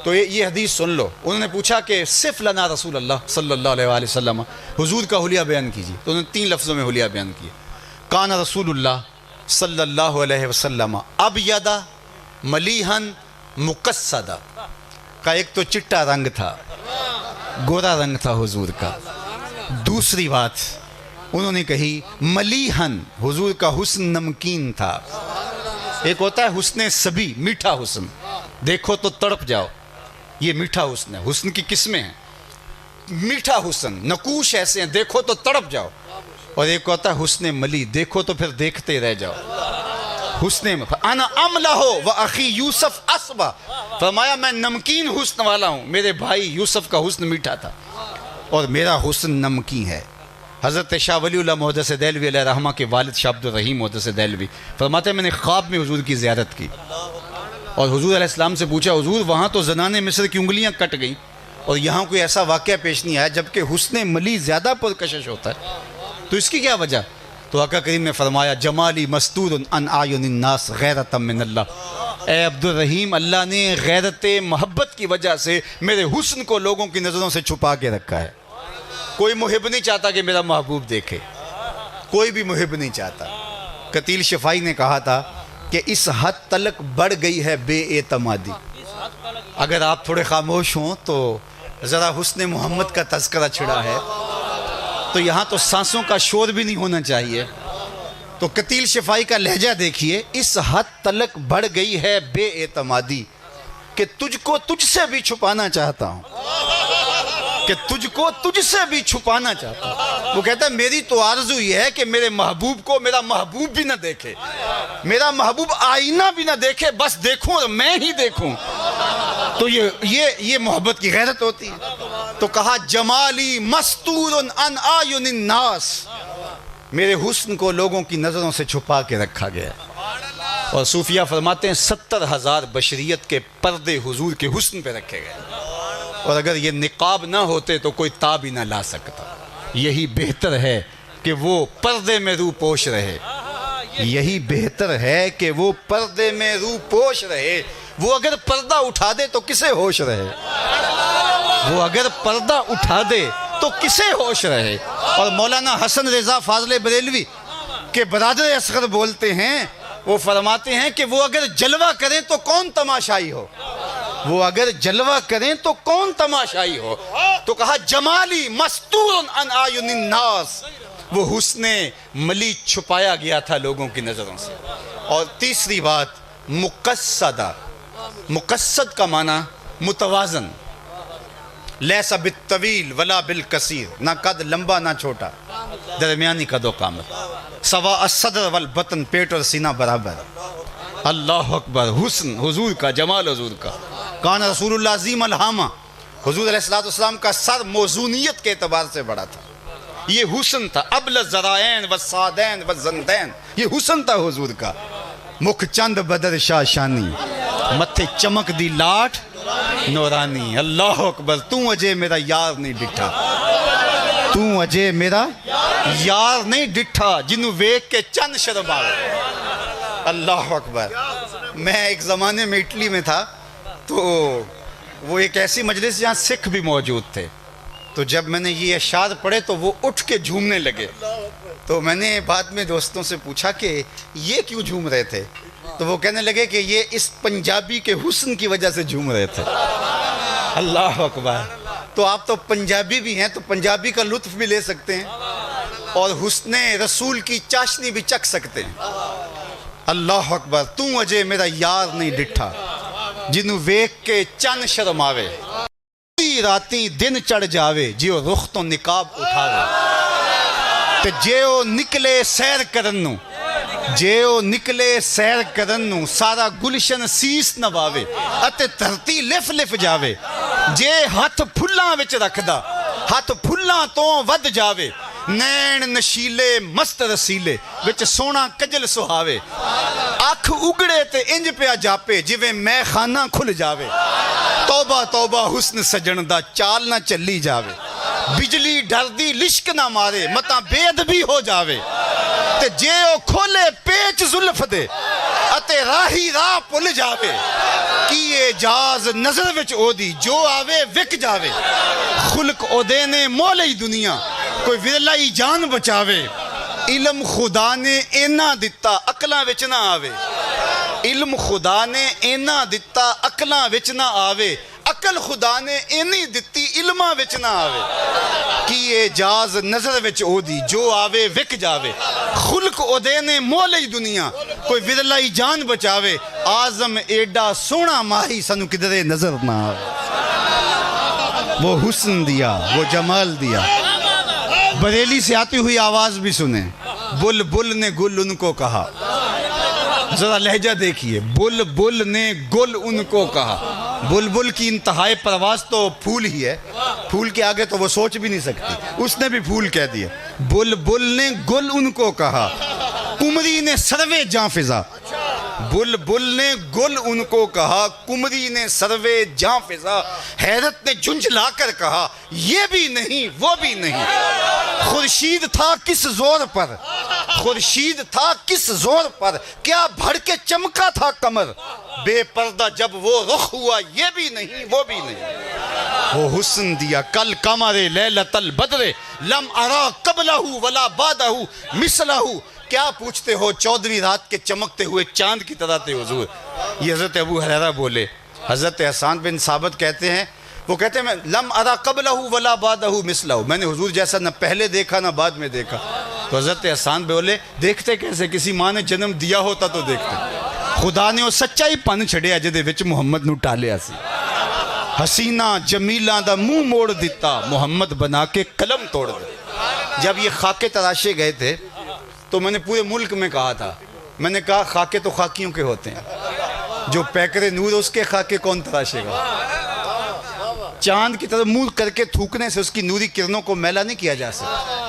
تو یہ حدیث سن لو. انہوں نے پوچھا کہ صف لنا رسول اللہ صلی اللہ علیہ وآلہ وسلم, حضور کا حلیہ بیان کیجیے. تو انہوں نے 3 لفظوں میں حلیہ بیان کیا. کان رسول اللہ صلی اللہ علیہ وسلم ابیض ملیحن مقصدا, کا ایک تو چٹا رنگ تھا, گورا رنگ تھا حضور کا. دوسری بات انہوں نے کہی ملیحن, حضور کا حسن نمکین تھا. ایک ہوتا ہے حسن سبی, میٹھا حسن, دیکھو تو تڑپ جاؤ, یہ میٹھا حسن ہے. حسن کی قسمیں ہیں, میٹھا حسن, نقوش ایسے ہیں دیکھو تو تڑپ جاؤ. اور ایک ہوتا ہے حسن ملی, دیکھو تو پھر دیکھتے رہ جاؤ. حسن انا املہ و اخی یوسف اسبا, فرمایا میں نمکین حسن والا ہوں, میرے بھائی یوسف کا حسن میٹھا تھا اور میرا حسن نمکین ہے. حضرت شاہ ولی اللہ محدث دہلوی علیہ رحمہ کے والد شاہ عبد الرحیم محدث دہلوی فرماتے ہیں میں نے خواب میں حضور کی زیارت کی اور حضور علیہ السلام سے پوچھا حضور وہاں تو زنان مصر کی انگلیاں کٹ گئیں اور یہاں کوئی ایسا واقعہ پیش نہیں آیا جبکہ حسن ملی زیادہ پرکشش ہوتا ہے, تو اس کی کیا وجہ؟ تو آقا کریم نے فرمایا جمالی مستور عن اعین الناس غیرۃ من اللہ, اے عبد الرحیم اللہ نے غیرت محبت کی وجہ سے میرے حسن کو لوگوں کی نظروں سے چھپا کے رکھا ہے. کوئی محب نہیں چاہتا کہ میرا محبوب دیکھے, کوئی بھی محب نہیں چاہتا. قتیل شفائی نے کہا تھا کہ اس حد تلک بڑھ گئی ہے بے اعتمادی. اگر آپ تھوڑے خاموش ہوں تو ذرا حسن محمد کا تذکرہ چھڑا ہے تو یہاں تو سانسوں کا شور بھی نہیں ہونا چاہیے. تو قتیل شفائی کا لہجہ دیکھیے, اس حد تلک بڑھ گئی ہے بے اعتمادی کہ تجھ کو تجھ سے بھی چھپانا چاہتا ہوں, کہ تجھ کو تجھ سے بھی چھپانا چاہتا ہوں. وہ کہتا ہے میری تو آرزو یہ ہے کہ میرے محبوب کو میرا محبوب بھی نہ دیکھے, میرا محبوب آئینہ بھی نہ دیکھے, بس دیکھوں اور میں ہی دیکھوں. تو یہ محبت کی غیرت ہوتی ہے. تو کہا جمالی مستور عن اعین الناس, میرے حسن کو لوگوں کی نظروں سے چھپا کے رکھا گیا. اور صوفیہ فرماتے ہیں 70,000 بشریت کے پردے حضور کے حسن پہ رکھے گئے, اور اگر یہ نقاب نہ ہوتے تو کوئی تاب ہی نہ لا سکتا. یہی بہتر ہے کہ وہ پردے میں روح پوش رہے, یہی بہتر ہے کہ وہ پردے میں روح پوش رہے. وہ اگر پردہ اٹھا دے تو کسے ہوش رہے, وہ اگر پردہ اٹھا دے تو کسے ہوش رہے. اور مولانا حسن رضا فاضل بریلوی کے برادر اصغر بولتے ہیں, وہ فرماتے ہیں کہ وہ اگر جلوہ کریں تو کون تماشائی ہو, وہ اگر جلوہ کریں تو کون تماشائی ہو. تو کہا جمالی مستور عن اعین الناس, وہ حسن ملی چھپایا گیا تھا لوگوں کی نظروں سے. اور تیسری بات مقصدہ, مقصد کا معنی متوازن, لیسا بالطویل ولا بالکثیر, نہ قد لمبا نہ چھوٹا, درمیانی قد و قامت, سوا الصدر والبطن, پیٹ اور سینہ برابر. اللہ اکبر, حسن حضور کا, جمال حضور کا. کان رسول اللہ عظیم الہامہ, حضور علیہ السلام کا سر موزونیت کے اعتبار سے بڑا تھا. یہ حسن تھا. ابل الذرائین والسادین والزندین, یہ حسن تھا حضور کا. مکھ چند بدر شاہ شانی, متھے چمک دی لاٹ نورانی. اللہ اکبر, تو اجے میرا یار نہیں ڈٹھا, تو اجے میرا یار نہیں ڈٹھا, جنوں ویکھ کے چند شرماوے. اللہ اکبر. میں ایک زمانے میں اٹلی میں تھا, تو وہ ایک ایسی مجلس جہاں سکھ بھی موجود تھے. تو جب میں نے یہ اشعار پڑھے تو وہ اٹھ کے جھومنے لگے. تو میں نے بعد میں دوستوں سے پوچھا کہ یہ کیوں جھوم رہے تھے, تو وہ کہنے لگے کہ یہ اس پنجابی کے حسن کی وجہ سے جھوم رہے تھے. اللہ اکبر. تو آپ تو پنجابی بھی ہیں, تو پنجابی کا لطف بھی لے سکتے ہیں اور حسن رسول کی چاشنی بھی چکھ سکتے ہیں. اللہ اکبر. تو اجے میرا یار نہیں ڈٹھا, جنوں ویکھ کے چن شرماوے. راتی دن چڑھ جاوے, جیو رخ تو نقاب اٹھاوے. تے جیو نکلے سیر کرن نو, جیو نکلے سیر کرن نو, سارا گلشن سیس نواوے اتے دھرتی لف لف جاوے. جے ہاتھ پھلاں وچ رکھدا, ہاتھ پھلاں تو ود جاوے. نین نشیلے مست رسیلے, وچ سونا کجل سہاوے. اکھ اگڑے تے انج پیا جاپے, جویں میں خانہ کھل جاوے. توبہ توبہ حسن سجن دا, چال نہ چلی جاوے. بجلی ڈر دی لشک نہ مارے, متاں بے ادبی ہو جاوے. تے جے او کھولے پیچ زلف دے, اتے راہی راہ پل جاوے. کی اعجاز نظر وچ او دی جو آوے وک جاوے خلق او دینے مولی دنیا کوئی ورلائی جان بچاوے علم خدا نے اینا دتا عقلاں وچ نہ آوے علم خدا نے اینا دتا عقلاں وچ نہ آوے عقل خدا نے اینی دتی علماں وچ نہ آوے کی اعجاز نظر وچ او دی جو آوے وک جاوے خلق او دینے مولی دنیا کوئی ورلائی جان بچاوے آزم ایڈا سونا ماہی سنو کدرے نظر نہ آوے وہ حسن دیا وہ جمال دیا بریلی سے آتی ہوئی آواز بھی سنیں بل بل نے گل ان کو کہا ذرا لہجہ دیکھیے بل بل نے گل ان کو کہا بلبل کی انتہائی پرواز تو پھول ہی ہے پھول کے آگے تو وہ سوچ بھی نہیں سکتی اس نے بھی پھول کہہ دیا بلبل نے گل ان کو کہا کمری نے سروے جاں فضا بلبل نے گل ان کو کہا کمری نے سروے جاں فضا حیرت نے جھنجھلا کر کہا یہ بھی نہیں وہ بھی نہیں خورشید تھا کس زور پر خورشید تھا کس زور پر کیا بھڑ کے چمکا تھا کمر بے پردہ جب وہ رخ ہوا یہ بھی نہیں وہ بھی نہیں وہ حسن دیا کل قمر لیلۃ البدر لم ارا قبلہ ولا بعدہ مثلہ کیا پوچھتے ہو 14ویں رات کے چمکتے ہوئے چاند کی طرح تھے حضور یہ حضرت ابو ہریرہ بولے حضرت حسان بن ثابت کہتے ہیں وہ کہتے ہیں لم ارا قبلہ ولا بعدہ مثلہ میں نے حضور جیسا نہ پہلے دیکھا نہ بعد میں دیکھا تو حضرت حسان بولے دیکھتے کیسے کسی ماں نے جنم دیا ہوتا تو دیکھتے خدا نے وہ سچائی پن چھڑیا جدے وچ محمد نو ٹالیا سی حسینہ جمیلہ دا منہ موڑ دیتا محمد بنا کے قلم توڑ دے جب یہ خاکے تراشے گئے تھے تو میں نے پورے ملک میں کہا تھا میں نے کہا خاکے تو خاکیوں کے ہوتے ہیں جو پیکر نور اس کے خاکے کون تراشے گا چاند کی طرف منہ کر کے تھوکنے سے اس کی نوری کرنوں کو میلا نہیں کیا جا سکتا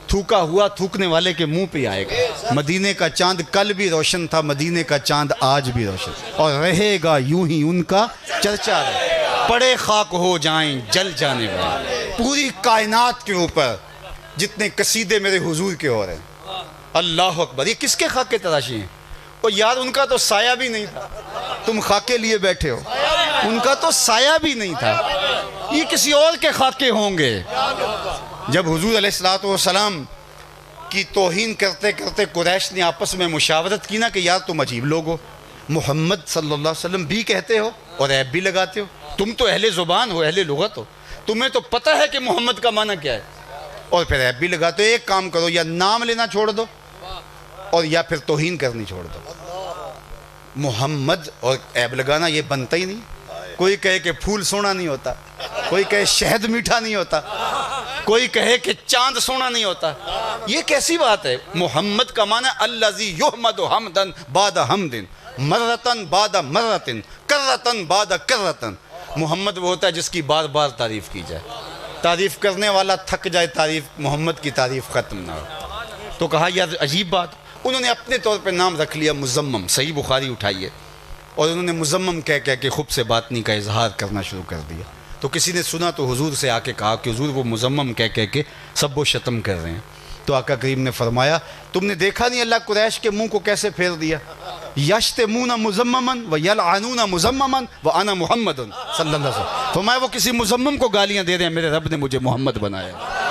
تھوکا ہوا تھوکنے والے کے منہ پہ آئے گا مدینے کا چاند کل بھی روشن تھا مدینے کا چاند آج بھی روشن اور رہے گا یوں ہی ان کا چرچا رہے پڑے خاک ہو جائیں جل جانے والے پوری کائنات کے اوپر جتنے قصیدے میرے حضور کے ہو رہے ہیں اللہ اکبر یہ کس کے خاکے تراشی ہیں اور یار ان کا تو سایہ بھی نہیں تھا تم خاکے لیے بیٹھے ہو ان کا تو سایہ بھی نہیں تھا یہ کسی اور کے خاکے ہوں گے جب حضور علیہ السلام کی توہین کرتے کرتے قریش نے آپس میں مشاورت کی نا کہ یار تم عجیب لوگ ہو محمد صلی اللہ علیہ وسلم بھی کہتے ہو اور عیب بھی لگاتے ہو تم تو اہل زبان ہو اہل لغت ہو تمہیں تو پتہ ہے کہ محمد کا معنی کیا ہے اور پھر عیب بھی لگاتے ہو ایک کام کرو یا نام لینا چھوڑ دو اور یا پھر توہین کرنی چھوڑ دو محمد اور عیب لگانا یہ بنتا ہی نہیں کوئی کہے کہ پھول سونا نہیں ہوتا کوئی کہے شہد میٹھا نہیں ہوتا کوئی کہے کہ چاند سونا نہیں ہوتا یہ کیسی بات ہے محمد کا معنی الذی یحمد حمدن بعد حمدن مرتن بعد مرتن کرتن بعد کرتن محمد وہ ہوتا ہے جس کی بار بار تعریف کی جائے تعریف کرنے والا تھک جائے تعریف محمد کی تعریف ختم نہ ہو تو کہا یار عجیب بات انہوں نے اپنے طور پہ نام رکھ لیا مزمم صحیح بخاری اٹھائیے اور انہوں نے مزمم کہہ کے خب سے باطنی کا اظہار کرنا شروع کر دیا تو کسی نے سنا تو حضور سے آ کے کہا کہ حضور وہ مزمم کہہ کے سب و شتم کر رہے ہیں تو آقا کریم نے فرمایا تم نے دیکھا نہیں اللہ قریش کے منہ کو کیسے پھیر دیا یشتمون مزممن و یلعنون مزممن و انا محمد صلی اللہ علیہ وسلم فرمایا وہ کسی مزمم کو گالیاں دے رہے ہیں میرے رب نے مجھے محمد بنایا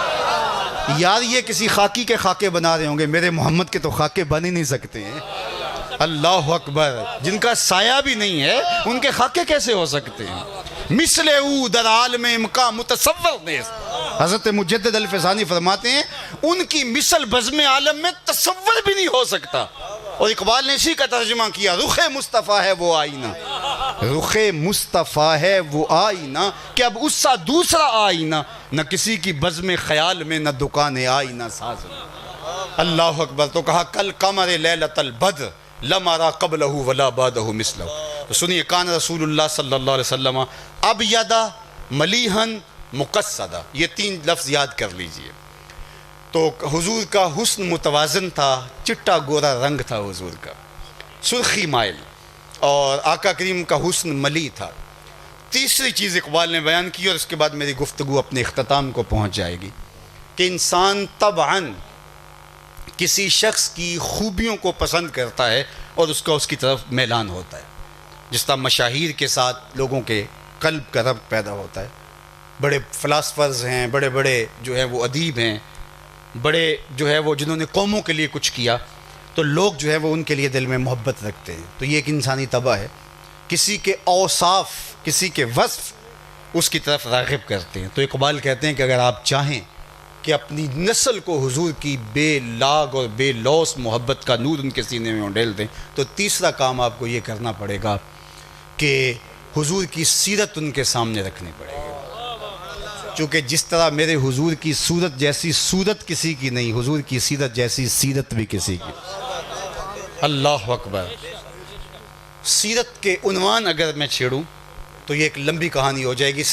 یار یہ کسی خاکی کے خاکے بنا رہے ہوں گے میرے محمد کے تو خاکے بن ہی نہیں سکتے ہیں اللہ اکبر جن کا سایہ بھی نہیں ہے ان کے خاکے کیسے ہو سکتے ہیں مثل او در عالم امکا متصور نیز حضرت مجدد الفزانی فرماتے ہیں ان کی مثل بزم عالم میں تصور بھی نہیں ہو سکتا اور اقبال نے اسی کا ترجمہ کیا رخ مصطفیٰ ہے وہ آئینہ رخ مصطفیٰ ہے وہ آئینہ کہ اب اس سا دوسرا آئینہ نہ کسی کی بزم خیال میں نہ دکان آئینہ ساز اللہ اکبر تو کہا کل قمر لیلۃ البدر لم ارا قبلہ ولا بعدہ مثلہ تو سنیے کان رسول اللہ صلی اللہ علیہ وسلم ابیض ملیحن مقصدہ یہ 3 لفظ یاد کر لیجئے تو حضور کا حسن متوازن تھا چٹا گورا رنگ تھا حضور کا سرخی مائل اور آقا کریم کا حسن ملی تھا تیسری چیز اقبال نے بیان کی اور اس کے بعد میری گفتگو اپنے اختتام کو پہنچ جائے گی کہ انسان طبعاً کسی شخص کی خوبیوں کو پسند کرتا ہے اور اس کا اس کی طرف میلان ہوتا ہے جس طرح مشاہیر کے ساتھ لوگوں کے قلب کا ربط پیدا ہوتا ہے. بڑے فلاسفرز ہیں، بڑے بڑے جو ہے وہ ادیب ہیں، بڑے جو ہے وہ جنہوں نے قوموں کے لیے کچھ کیا، تو لوگ جو ہے وہ ان کے لیے دل میں محبت رکھتے ہیں. تو یہ ایک انسانی طبع ہے. کسی کے اوصاف، کسی کے وصف اس کی طرف راغب کرتے ہیں. تو اقبال کہتے ہیں کہ اگر آپ چاہیں کہ اپنی نسل کو حضور کی بے لاگ اور بے لوث محبت کا نور ان کے سینے میں ڈھیل دیں، تو تیسرا کام آپ کو یہ کرنا پڑے گا کہ حضور کی سیرت ان کے سامنے رکھنی پڑے گی. چونکہ جس طرح میرے حضور کی صورت جیسی صورت کسی کی نہیں، حضور کی سیرت جیسی سیرت بھی کسی کی. اللہ اکبر. سیرت کے عنوان اگر میں چھیڑوں تو یہ ایک لمبی کہانی ہو جائے گی.